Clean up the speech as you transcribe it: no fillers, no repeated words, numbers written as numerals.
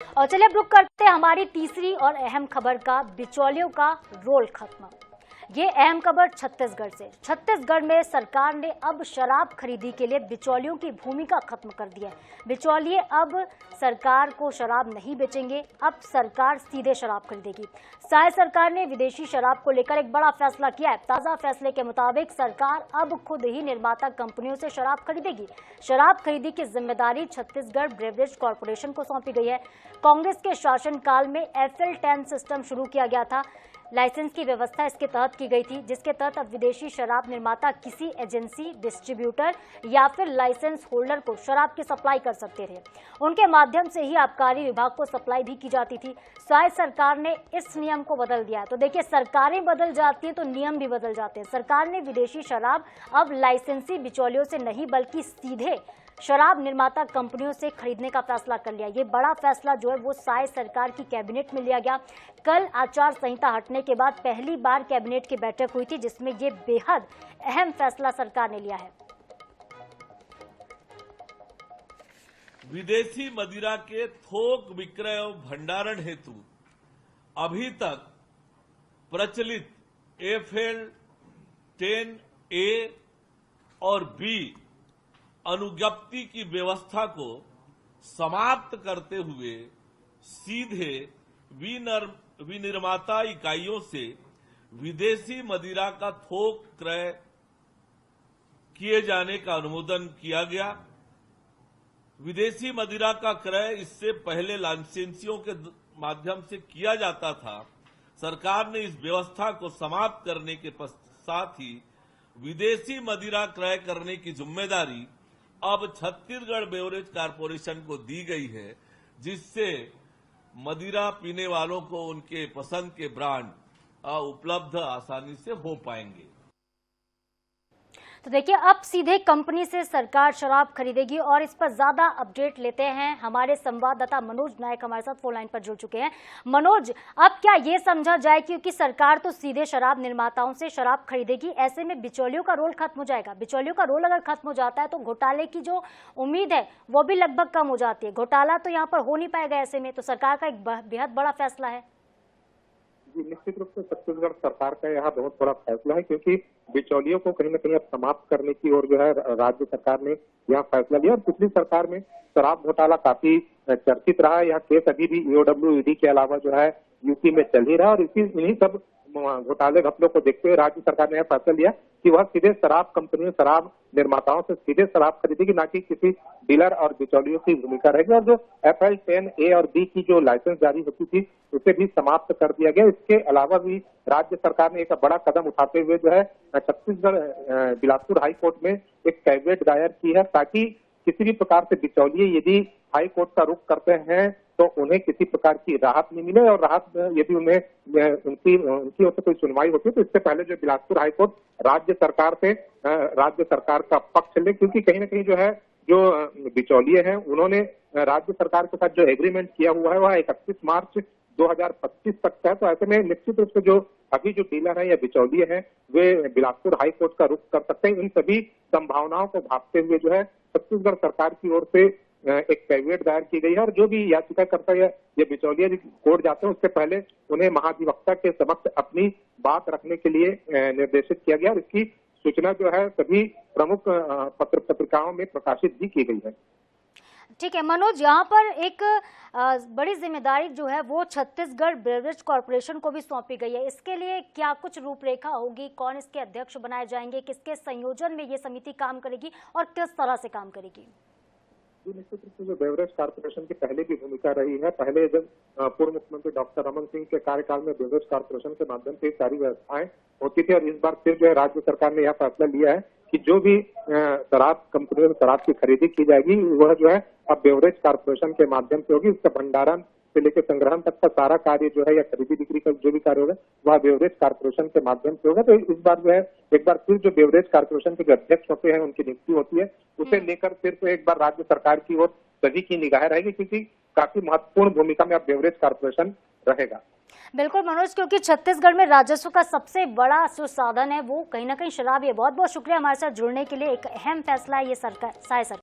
और चलिए अब रुक करते हैं हमारी तीसरी और अहम खबर का, बिचौलियों का रोल खत्म। ये अहम खबर छत्तीसगढ़ से। छत्तीसगढ़ में सरकार ने अब शराब खरीदी के लिए बिचौलियों की भूमिका खत्म कर दी है। बिचौलिए अब सरकार को शराब नहीं बेचेंगे, अब सरकार सीधे शराब खरीदेगी। साय सरकार ने विदेशी शराब को लेकर एक बड़ा फैसला किया है। ताजा फैसले के मुताबिक सरकार अब खुद ही निर्माता कंपनियों से शराब खरीदेगी। शराब खरीदी की जिम्मेदारी छत्तीसगढ़ ब्रेवरेज कॉर्पोरेशन को सौंपी गई है। कांग्रेस के शासनकाल में FL10 सिस्टम शुरू किया गया था। लाइसेंस की व्यवस्था इसके तहत की गई थी, जिसके तहत अब विदेशी शराब निर्माता किसी एजेंसी, डिस्ट्रीब्यूटर या फिर लाइसेंस होल्डर को शराब की सप्लाई कर सकते थे। उनके माध्यम से ही आबकारी विभाग को सप्लाई भी की जाती थी। साय सरकार ने इस नियम को बदल दिया है। तो देखिए, सरकारें बदल जाती हैं तो नियम भी बदल जाते हैं। सरकार ने विदेशी शराब अब लाइसेंसी बिचौलियों से नहीं बल्कि सीधे शराब निर्माता कंपनियों से खरीदने का फैसला कर लिया। ये बड़ा फैसला जो है वो साय सरकार की कैबिनेट में लिया गया। कल आचार संहिता हटने के बाद पहली बार कैबिनेट की बैठक हुई थी, जिसमें ये बेहद अहम फैसला सरकार ने लिया है। विदेशी मदिरा के थोक विक्रय और भंडारण हेतु अभी तक प्रचलित FL10A और B अनुज्ञप्ति की व्यवस्था को समाप्त करते हुए सीधे विनिर्माता इकाइयों से विदेशी मदिरा का थोक क्रय किए जाने का अनुमोदन किया गया। विदेशी मदिरा का क्रय इससे पहले लाइसेंसियों के माध्यम से किया जाता था। सरकार ने इस व्यवस्था को समाप्त करने के साथ ही विदेशी मदिरा क्रय करने की जिम्मेदारी अब छत्तीसगढ़ ब्रेवरेज कॉर्पोरेशन को दी गई है, जिससे मदिरा पीने वालों को उनके पसंद के ब्रांड उपलब्ध आसानी से हो पाएंगे। तो देखिए, अब सीधे कंपनी से सरकार शराब खरीदेगी और इस पर ज्यादा अपडेट लेते हैं। हमारे संवाददाता मनोज नायक हमारे साथ फोन लाइन पर जुड़ चुके हैं। मनोज, अब क्या ये समझा जाए क्योंकि सरकार तो सीधे शराब निर्माताओं से शराब खरीदेगी, ऐसे में बिचौलियों का रोल खत्म हो जाएगा। बिचौलियों का रोल अगर खत्म हो जाता है तो घोटाले की जो उम्मीद है वो भी लगभग कम हो जाती है। घोटाला तो यहाँ पर हो नहीं पाएगा, ऐसे में तो सरकार का एक बेहद बड़ा फैसला है। निश्चित रूप से छत्तीसगढ़ सरकार का यहाँ बहुत बड़ा फैसला है, क्योंकि बिचौलियों को कहीं न कहीं अब समाप्त करने की ओर जो है राज्य सरकार ने यह फैसला लिया। और पिछली सरकार में शराब घोटाला काफी चर्चित रहा। यह केस अभी भी EOW ED के अलावा जो है यूपी में चल ही रहा। और इन्हीं सब घोटाले घपलों को देखते हुए राज्य सरकार ने यह फैसला लिया कि वह सीधे शराब कंपनियों, शराब निर्माताओं से सीधे शराब खरीदेगी, ना कि किसी डीलर और बिचौलियों की भूमिका रहेगी। और जो FL10A और B की जो लाइसेंस जारी होती थी उसे भी समाप्त कर दिया गया। इसके अलावा भी राज्य सरकार ने एक बड़ा कदम उठाते हुए जो है छत्तीसगढ़ बिलासपुर हाई कोर्ट में एक कैविएट दायर की है, ताकि किसी भी प्रकार से बिचौलिए यदि हाई कोर्ट का रुख करते हैं तो उन्हें किसी प्रकार की राहत नहीं मिले। और राहत यदि उन्हें उनकी ओर से कोई सुनवाई होती है तो इससे पहले जो बिलासपुर हाईकोर्ट राज्य सरकार का पक्ष ले, क्योंकि कहीं ना कहीं जो है जो बिचौलिए हैं उन्होंने राज्य सरकार के साथ जो एग्रीमेंट किया हुआ है वह 31 मार्च 2025 तक का है। तो ऐसे में निश्चित रूप से जो अभी जो डीलर है या बिचौलिए हैं वे बिलासपुर हाई कोर्ट का रुख कर सकते हैं। इन सभी संभावनाओं को भांपते हुए जो है छत्तीसगढ़ सरकार की ओर से एक कैविएट दायर की गई है। और जो भी याचिकाकर्ता या बिचौलिया कोर्ट जाते हैं उससे पहले उन्हें महाधिवक्ता के समक्ष अपनी बात रखने के लिए निर्देशित किया गया। और इसकी सूचना जो है सभी प्रमुख पत्रिकाओं में प्रकाशित भी की गई है। ठीक है मनोज, यहाँ पर एक बड़ी जिम्मेदारी जो है वो छत्तीसगढ़ ब्रेवरेज कॉर्पोरेशन को भी सौंपी गई है। इसके लिए क्या कुछ रूपरेखा होगी, कौन इसके अध्यक्ष बनाए जाएंगे, किसके संयोजन में ये समिति काम करेगी और किस तरह से काम करेगी? निश्चित रूप से जो ब्रेवरेज कॉर्पोरेशन की पहले भी भूमिका रही है। पहले जब पूर्व मुख्यमंत्री डॉक्टर रमन सिंह के कार्यकाल में ब्रेवरेज कॉर्पोरेशन के माध्यम से सारी व्यवस्थाएं होती थी। और इस बार फिर जो है राज्य सरकार ने यह फैसला लिया है कि जो भी शराब कंपनियों में शराब की खरीदी की जाएगी वह जो है अब ब्रेवरेज कॉर्पोरेशन के माध्यम से होगी। उसका भंडारण से लेकर संग्रहण तक का सारा कार्य जो है या खरीदी बिक्री का जो भी कार्य होगा वह ब्रेवरेज कॉर्पोरेशन के माध्यम से होगा। तो इस बार जो है एक बार फिर जो ब्रेवरेज कॉर्पोरेशन के जो अध्यक्ष होते हैं उनकी नियुक्ति होती है, उसे लेकर फिर तो एक बार राज्य सरकार की ओर सभी की निगाह रहेगी, क्योंकि काफी महत्वपूर्ण भूमिका में अब ब्रेवरेज कॉर्पोरेशन रहेगा। बिल्कुल मनोज, क्योंकि छत्तीसगढ़ में राजस्व का सबसे बड़ा जो साधन है वो कहीं ना कहीं शराब है। बहुत बहुत शुक्रिया हमारे साथ जुड़ने के लिए। एक अहम फैसला है ये साय सरकार